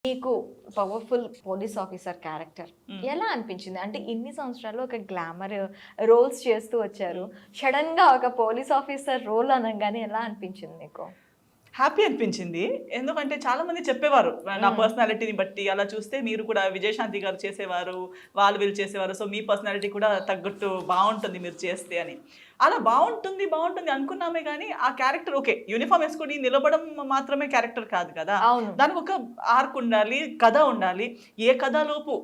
మీకు powerful police officer character ఎలా అనిపించింది? అంటే ఇన్ని సంవత్సరాలు ఒక గ్లామర్ రోల్స్ చేస్తూ వచ్చారు, సడన్ గా ఒక పోలీస్ ఆఫీసర్ రోల్ అనగానే ఎలా అనిపించింది మీకు? హ్యాపీ అనిపించింది. ఎందుకంటే చాలా మంది చెప్పేవారు నా పర్సనాలిటీని బట్టి, అలా చూస్తే మీరు కూడా విజయశాంతి గారు చేసేవారు, వీళ్ళు చేసేవారు, సో మీ పర్సనాలిటీ కూడా తగ్గట్టు బాగుంటుంది మీరు చేస్తే అని. అలా బాగుంటుంది అనుకున్నామే కానీ ఆ క్యారెక్టర్ ఓకే, యూనిఫామ్ వేసుకొని నిలబడం మాత్రమే క్యారెక్టర్ కాదు కదా, దానికి ఒక ఆర్క్ ఉండాలి, కథ ఉండాలి. ఏ కథలోపు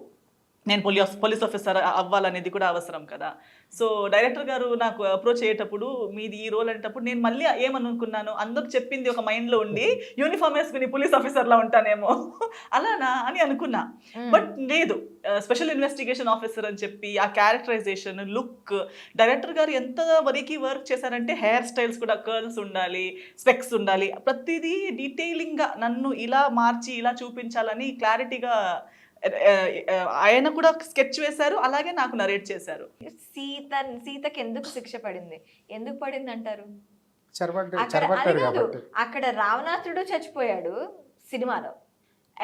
నేను పోలీస్ ఆఫీసర్ అవ్వాలనేది కూడా అవసరం కదా. సో డైరెక్టర్ గారు నాకు అప్రోచ్ అయ్యేటప్పుడు మీది ఈ రోల్ అనేటప్పుడు నేను మళ్ళీ ఏమనుకున్నాను, అందరికి చెప్పింది ఒక మైండ్లో ఉండి యూనిఫామ్ వేసుకుని పోలీస్ ఆఫీసర్లా ఉంటానేమో అలానా అని అనుకున్నా. బట్ లేదు, స్పెషల్ ఇన్వెస్టిగేషన్ ఆఫీసర్ అని చెప్పి ఆ క్యారెక్టరైజేషన్, లుక్, డైరెక్టర్ గారు ఎంత వరకు వర్క్ చేశారంటే హెయిర్ స్టైల్స్ కూడా కర్ల్స్ ఉండాలి, స్పెక్స్ ఉండాలి, ప్రతిదీ డీటెయిలింగ్గా నన్ను ఇలా మార్చి ఇలా చూపించాలని క్లారిటీగా ఆయన కూడా స్కెచ్ వేశారు, అలాగే నాకు నరేట్ చేశారు. సీతకి ఎందుకు శిక్ష పడింది, ఎందుకు పడింది అంటారు? అక్కడ రావణాసురుడు చచ్చిపోయాడు సినిమాలో,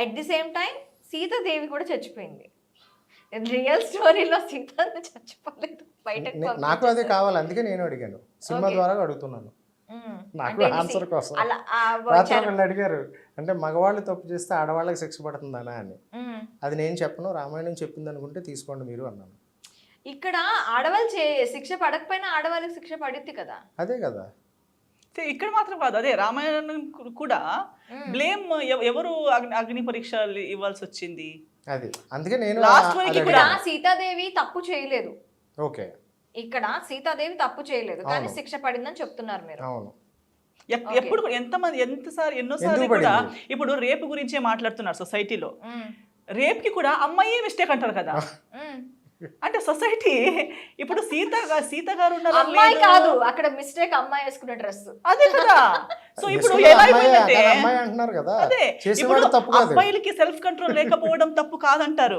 at the same time Sitadevi కూడా చచ్చిపోయింది. రియల్ స్టోరీలో సీత చచ్చిపోలేదు, బయటకు నాకు అదే కావాలి, అందుకే నేను అడిగాను, సినిమా ద్వారా అడుగుతున్నాను. నాకు ఆన్సర్ కోసం రాత్రి అడిగారు, అంటే మగవాళ్ళు తప్పు చేస్తే ఆడవాళ్ళకి శిక్ష పడుతుందనా అని. అది నేను చెప్పను, రామాయణం చెప్పింది అనుకుంటే తీసుకోండి మీరు అన్నాను. ఇక్కడ ఆడవాళ్ళు శిక్ష పడకపోయినా ఆడవాళ్ళకి శిక్ష పడుద్ది కదా. అదే కదా, ఇక్కడ మాత్రం కాదు, అదే రామాయణం కూడా బ్లేమ్ ఎవరు అగ్ని పరీక్ష ఇవ్వాల్సి వచ్చింది. అది అందుకే నేను సీతాదేవి తప్పు చేయలేదు. ఓకే, ఇక్కడ సీతాదేవి తప్పు చేయలేదు కానీ శిక్ష పడిందని చెప్తున్నారు మీరు. అవును, ఎప్పుడు ఎన్నోసార్లు కూడా ఇప్పుడు రేపు గురించే మాట్లాడుతున్నారు సొసైటీలో. రేప్ కి కూడా అమ్మాయి మిస్టేక్ అంటారు కదా. అంటే సొసైటీ ఇప్పుడు సీత గారు ఉన్నారు, అమ్మాయి కాదు అక్కడ మిస్టేక్, అమ్మాయి వేసుకున్న డ్రెస్ అదే కదా. సో ఇప్పుడు ఎలా అయిపోయిందంటే అదే, ఇప్పుడు అబ్బాయిలకి సెల్ఫ్ కంట్రోల్ లేకపోవడం తప్పు కాదంటారు.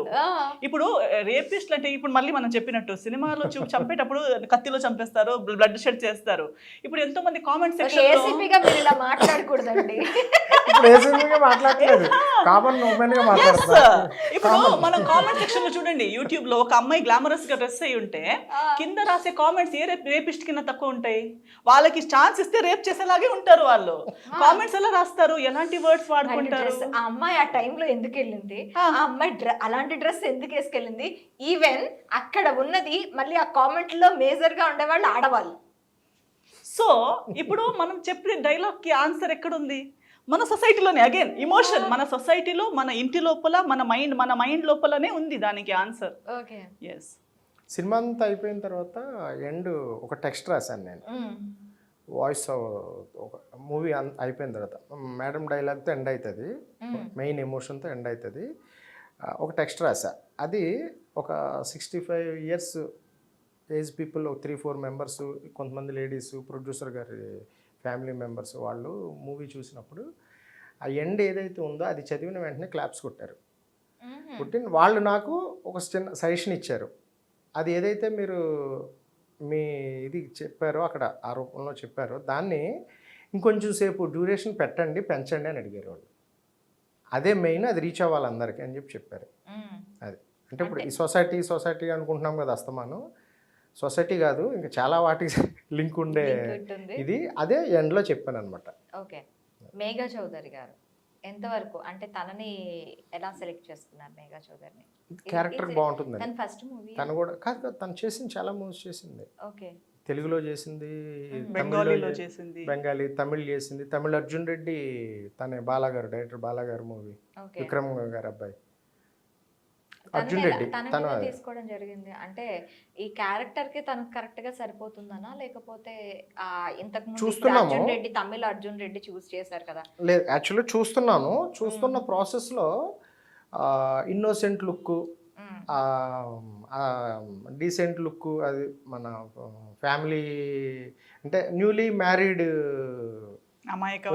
ఇప్పుడు రేపిస్ట్లు అంటే ఇప్పుడు మళ్ళీ మనం చెప్పినట్టు సినిమాలో చంపేటప్పుడు కత్తిలో చంపేస్తారు, బ్లడ్ షెడ్ చేస్తారు. ఇప్పుడు ఎంతో మంది కామెంట్ సెక్షన్ ఇలా మాట్లాడకూడదండి. ఇప్పుడు మనం కామెంట్ సెక్షన్ లో చూడండి, యూట్యూబ్ లో ఒక అమ్మాయి గ్లామరస్ గా డ్రెస్ అయి ఉంటే కింద రాసే కామెంట్స్ ఏ రేపిస్ట్ కింద తక్కువ ఉంటాయి. వాళ్ళకి ఛాన్స్ ఇస్తే రేప్ చేసేలాగే ఉంటారు వాళ్ళు. కామెంట్స్ ఎలా రాస్తారు, ఎలాంటి వర్డ్స్ వాడుకుంటారు. ఆ అమ్మాయి ఆ టైంలో ఎందుకు వెళ్ళింది, ఆ అమ్మాయి అలాంటి డ్రెస్ ఎందుకు వేసుకెళ్ళింది, ఈవెన్ అక్కడ ఉన్నది మళ్ళీ ఆ కామెంట్ లో మేజర్ గా ఉండేవాళ్ళు ఆడవాళ్ళు. సో ఇప్పుడు మనం చెప్పిన డైలాగ్ కి ఆన్సర్ ఎక్కడుంది? మన సొసైటీలోనే. అగైన్ ఇమోషన్ మన సొసైటీలో, మన ఇంటి లోపల, మన మైండ్ లోపలనే ఉంది దానికి ఆన్సర్. ఎస్, సినిమా అంతా అయిపోయిన తర్వాత ఎండ్ ఒక టెక్స్ట్ రాశాను నేను, వాయిస్ ఒక మూవీ అయిపోయిన తర్వాత మేడం డైలాగ్తో ఎండ్ అవుతుంది, మెయిన్ ఎమోషన్తో ఎండ్ అవుతుంది. ఒక టెక్స్ట్ రాసా, అది ఒక 65 years ఏజ్ పీపుల్, 3-4 members, కొంతమంది లేడీస్, ప్రొడ్యూసర్ గారి ఫ్యామిలీ మెంబర్స్, వాళ్ళు మూవీ చూసినప్పుడు ఆ ఎండ్ ఏదైతే ఉందో అది చదివిన వెంటనే క్లాప్స్ కొట్టారు. కొట్టిన వాళ్ళు నాకు ఒక చిన్న సజెషన్ ఇచ్చారు, అది ఏదైతే మీరు మీ ఇది చెప్పారో అక్కడ ఆ రూపంలో చెప్పారో దాన్ని ఇంకొంచెం సేపు డ్యూరేషన్ పెంచండి అని అడిగారు వాళ్ళు. అదే మెయిన్, అది రీచ్ అవ్వాలి అందరికీ అని చెప్పారు. అది అంటే ఇప్పుడు ఈ సొసైటీ అనుకుంటున్నాం కదా, అస్తమానం సొసైటీ కాదు, ఇంకా చాలా వాటికి లింక్ ఉండే ఇది, అదే ఎండ్లో చెప్పాను అనమాట. ఓకే, మేఘా చౌదరి గారు ఎంతవరకు, అంటే తనని ఎలా సెలెక్ట్ చేసుకున్నారు? మేఘా చౌదరిని క్యారెక్టర్ బాగుంటుంది, ఫస్ట్ మూవీ తను కూడా కాదు, తను చేసింది చాలా మూవీస్ చేసింది. ఓకే, తెలుగులో చేసింది, బెంగాలీలో చేసింది, బెంగాలీ, తమిళ్ చేసింది. తమిళ్ అర్జున్ రెడ్డి తనే బాలాగారు, డైరెక్టర్ బాలాగారు మూవీ, విక్రమ్ గారు అబ్బాయి అర్జున్ రెడ్డి తను తీసుకోవడం జరిగింది. అంటే ఈ క్యారెక్టర్ కి తనకు కరెక్ట్ గా సరిపోతుందనా, లేకపోతే ఇంతకు ముందు అర్జున్ రెడ్డి, తమిళ అర్జున్ రెడ్డి చూస్ చేశారు కదా? లేదు, యాక్చువల్లీ చూస్తున్న ప్రాసెస్లో ఇన్నోసెంట్ లుక్, డీసెంట్ లుక్, అది మన ఫ్యామిలీ అంటే న్యూలీ మ్యారీడ్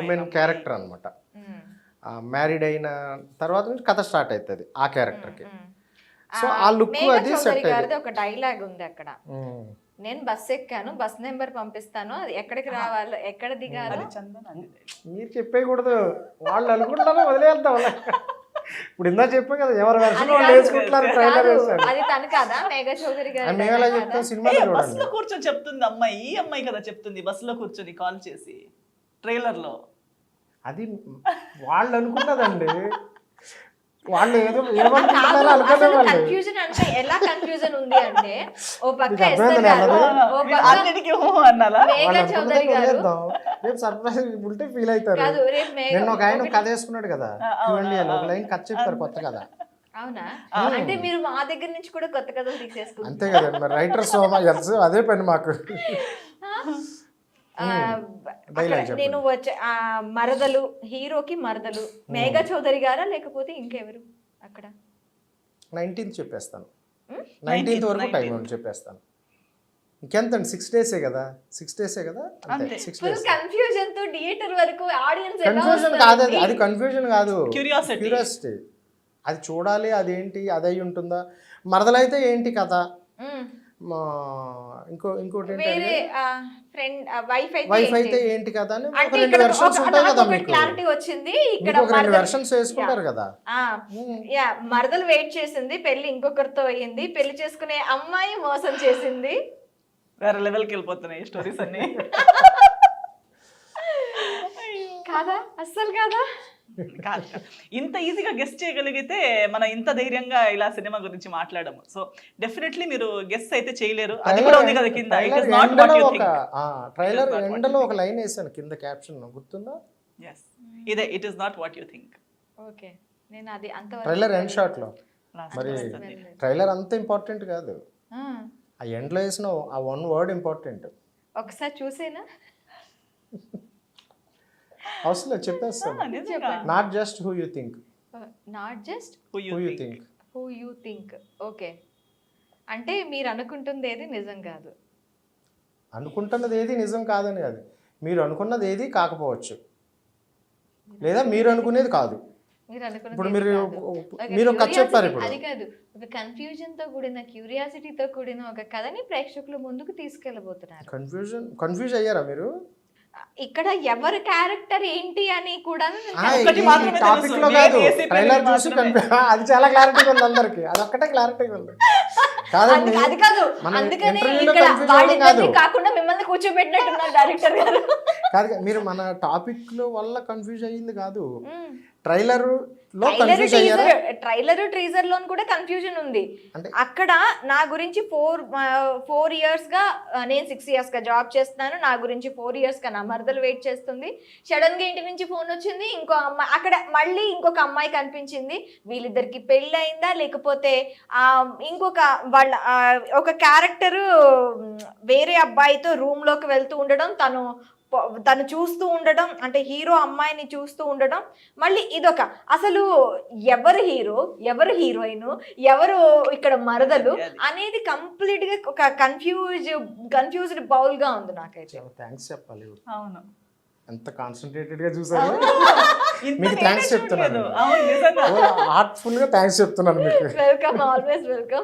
ఉమెన్ క్యారెక్టర్ అనమాట. మ్యారీడ్ అయిన తర్వాత నుంచి కథ స్టార్ట్ అవుతుంది ఆ క్యారెక్టర్కి. సో ఆ లుక్ అది సెట్ అయ్యింది. ఒక డైలాగ్ ఉంది అక్కడ, నేను బస్ ఎక్కాను, బస్ నెంబర్ పంపిస్తాను, అది ఎక్కడికి రావాలో, ఎక్కడ దిగాలో. మీరు చెప్పేయకూడదు, వాళ్ళు అనుకుంటారో వదిలేద్దాం. ఇప్పుడు ఇందా చెప్పాం కదా ఎవరి వెర్షన్ అది వాళ్ళు కాదు. వేసుకుంటున్నారు ట్రైలర్ కాదు, వేసారు అది తను కాదా మేఘా చౌదరి గారు మేము ఎలా dialogue చెప్తాం కాదా? సినిమాలో బస్ చూడండి లో కూర్చొని చెప్తుంది అమ్మాయి, ఈ అమ్మాయి కదా చెప్తుంది బస్సులో కూర్చొని కాల్ చేసి ట్రైలర్ లో. అది వాళ్ళు అనుకున్నదండి, వాళ్ళు ఏదో ఏమనుకుంటున్నారో కాదు, అనుకునే అసలు వాళ్ళు. కన్ఫ్యూజన్ అంటే ఎలా కన్ఫ్యూజన్ ఉంది అంటే ఓ పక్క మీకు ఎస్ఆర్ అర్థమైందా గారు, అన్నది? ఓ మీరు పక్క అన్నిటికీ అన్నారా? మేఘా వాళ్ళు చౌదరి అనుకున్నదే గారు. వదిలేద్దాం. రేపు సర్ప్రైజ్ ఉంటే ఫీల్ అవుతారు. కాదు రేపు నిన్న ఒక ఆయన కథ వేసుకున్నాడు కదా, చూడండి ఒక లైన్ కథ చెప్తారు కొత్త కథ. అవునా అంటే మీరు మా దగ్గర నుంచి కూడా కొత్త కథలు తీసేసుకుంటారు. అంతే కదండి మరి రైటర్ సోమా ఎల్స్ అదే పని మాకు. అక్కడ నేను వచ్చే మరదలు హీరోకి మరదలు మేఘా చౌదరి గారా లేకపోతే ఇంకెవరు అక్కడ? 19th చెప్పేస్తాను, 19th వరకు టైం ఉంది చెప్పేస్తాను. ఇంకెంతండి 6 days కదా, 6 days కదా అంతే. 6 ఫుల్ days కన్ఫ్యూజన్ తో థియేటర్ వరకు ఆడియన్స్ కన్ఫ్యూజన్ కాదు, అది కన్ఫ్యూజన్ కాదు, Curiosity. క్యూరియాసిటీ. అది చూడాలి, అదేంటి అదై ఉంటుందా, మరదలైతే ఏంటి కథ, ఇంకోటి ఏంటంటే వేరే ఫ్రెండ్ వైఫ్ వైఫ్ అయితే అయితే ఏంటి కదా అని అంటే ఒక 2 ఇక్కడ వెర్షన్స్ ఉంటాయి కదా మీకు. క్లారిటీ వచ్చింది ఇక్కడ మీకు ఒక 2 మరదలు- వెర్షన్స్ వేసుకుంటారు కదా. యా మరదలు వెయిట్ చేసింది, పెళ్లి ఇంకొకరితో అయ్యింది, పెళ్లి చేసుకునే అమ్మాయి మోసం చేసింది. వేరే లెవెల్కి వెళ్ళిపోతున్నాయి స్టోరీస్ అన్ని. కాదా అస్సలు కాదా? కాదు. ఇంత ఈజీగా గెస్ట్ చేయగలిగితే మనం ఇంత ధైర్యంగా ఇలా సినిమా గురించి మాట్లాడము. సో డెఫినెట్లీ మీరు గెస్ట్ అయితే చేయలేరు. అది కూడా ఉంది కదా కింద. It is not what you think. Trailer ఎండలో ఒక లైన్ వేసాను కింద క్యాప్షన్, గుర్తుందా? yes ఇదే it is not what you think. Okay నేను అది అంత ట్రైలర్ ఎండ్ షాట్ లో. మరి ట్రైలర్ అంత ఇంపార్టెంట్ కాదు, ఆ ఎండ్ లో వేసిన ఆ 1 word ఇంపార్టెంట్. ఒకసారి చూసేనా? అవసరం లేదు, చెప్పేస్తాను. Not just who you think, not just who you think. Who you think. Okay అంటే మీరు అనుకుంటుంది ఏది నిజం కాదు. అనుకుంటున్నది ఏది నిజం కాదని కాదు, మీరు అనుకున్నది ఏది కాకపోవచ్చు, లేదా మీరు అనుకునేది కాదు. మీరు అనుకున్నది ఇప్పుడు ఏది మీరు కాదు. ఒక మీరు ఒక కథ curiosity- చెప్పారు ఇప్పుడు. అది కాదు, ఒక కన్ఫ్యూజన్ తో కూడిన క్యూరియాసిటీతో కూడిన ఒక కథని ప్రేక్షకుల ముందుకు తీసుకెళ్ళబోతున్నారు. కన్ఫ్యూజ్ అయ్యారా మీరు? ఇక్కడ ఎవరి క్యారెక్టర్ ఏంటి అని కూడా ఒక్కటి మాత్రమే టాపిక్ తెలుసు, లో కాదు, వేసి ట్రైలర్ పెళ్లి చూసి మాత్రమే. అది చాలా క్లారిటీగా ఉంది అందరికి, అది ఒక్కటే క్లారిటీగా ఉంది. కాదండి, అది కాదు, మనం అందుకనే ఇంటర్వ్యూలో ఇక్కడ కన్ఫ్యూజ్ అవ్వడం కాదు. వాళ్ళిద్దరిని కాకుండా మిమ్మల్ని కూర్చోబెట్టినట్టున్నారు డైరెక్టర్ గారు. కాదు మీరు మన టాపిక్ లో వల్ల కన్ఫ్యూజ్ అయ్యింది కాదు, ట్రైలర్ లో కన్ఫ్యూజ్ అయ్యారా? ట్రైలర్ ట్రీజర్ లో కూడా కన్ఫ్యూజన్ ఉంది. అంటే- అక్కడ నా గురించి 4 years గా నేను 6 years గా జాబ్ చేస్తున్నాను, నా గురించి 4 years గా నా మరదలు వెయిట్ చేస్తుంది, సడన్ గా ఇంటి నుంచి ఫోన్ వచ్చింది, ఇంకో అమ్మాయి అక్కడ మళ్ళీ ఇంకొక అమ్మాయి కనిపించింది, వీళ్ళిద్దరికి పెళ్ళి అయిందా లేకపోతే ఇంకొక వాళ్ళ ఒక క్యారెక్టర్ వేరే అబ్బాయితో రూమ్ లోకి వెళ్తూ ఉండడం, తను చూస్తూ ఉండడం, అంటే హీరో అమ్మాయిని చూస్తూ ఉండడం, మళ్ళీ ఇదొక అసలు ఎవరు హీరో ఎవరు హీరోయిన్ ఎవరు ఇక్కడ మరదలు అనేది కంప్లీట్ గా ఒక కన్ఫ్యూజ్డ్ బౌల్ గా ఉంది నాకైతే. చాలా థ్యాంక్స్ చెప్పాలి, అవును ఎంత కాన్సన్ట్రేటెడ్ గా చూసారు. ఇంత మీకు థ్యాంక్స్ నేనే చెప్తున్నాను, చూడలేదు. అవును నిజంగా. హార్ట్ఫుల్ గా థ్యాంక్స్ చెప్తున్నాను మీకు. Welcome, always welcome.